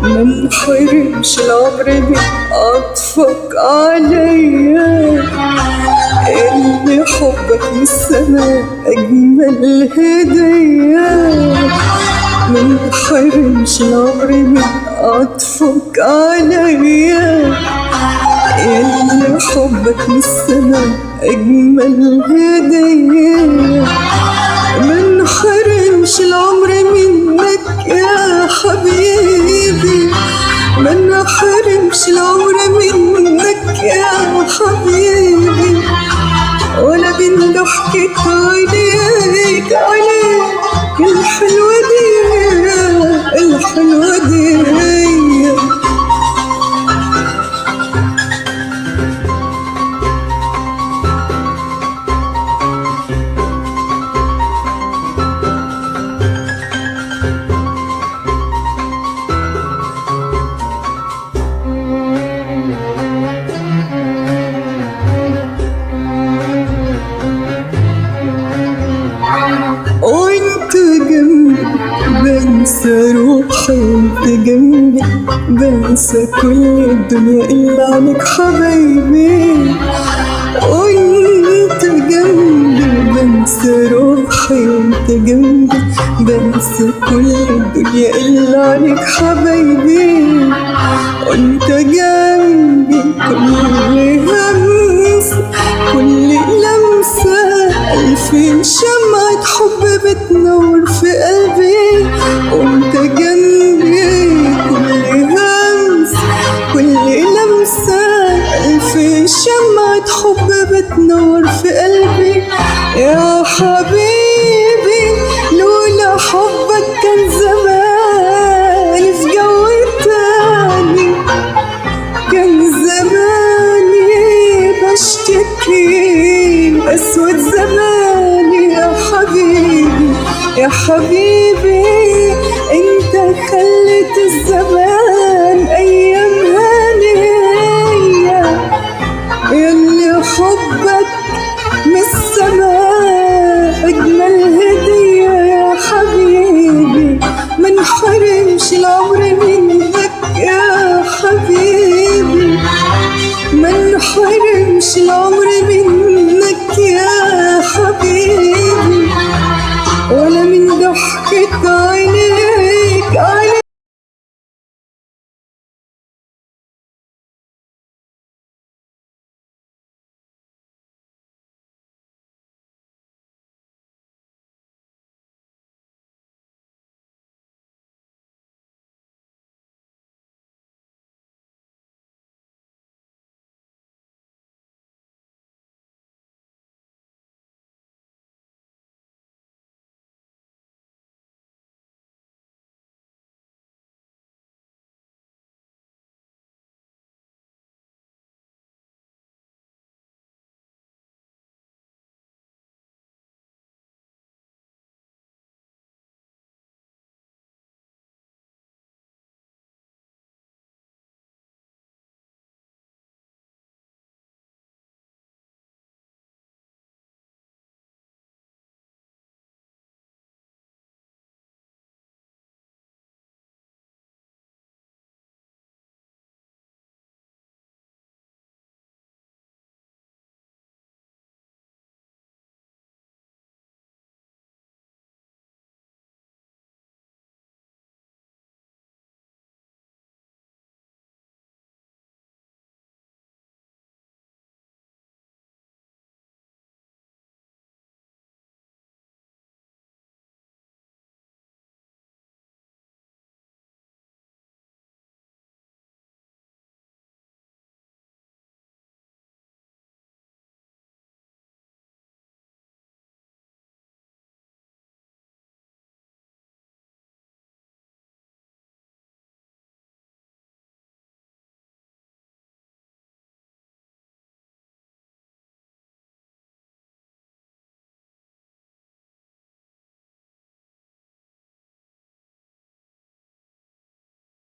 منحرمش العمر من عطفك عليا، اللي حبك من السما أجمل هدية. منحرمش العمر من عطفك عليا، اللي حبك من السما أجمل هدية. منحرمش العمر منك يا حبيبي، منحرمش العمر منك يا حبيبي، ولا بين ضحكة عينيك عليك الحلوة دي الحلوة دي. وانت جنبي بنسى روحي، وانت جنبي بنسى كل الدنيا إلا عنك حبايبي. وانت جنبي بنسى روحي، وانت جنبي بنسى كل الدنيا إلا عنك حبايبي. وانت جنبي كل همسة كل لمسة ألفين شمعة حب بتنور في قلبي. وانت جنبي كل همسة كل لمسة ألفين شمعة حب بتنور في قلبي. يا حبيبي لولا حبك كان زماني في جو تاني، كان زماني بشتكي أسود زماني. يا حبيبي يا حبيبي انت خليت الزمان أيام هانية، ياللي حبك من السماء أجمل هدية. يا حبيبي منحرمش العمر منك يا حبيبي، منحرمش العمر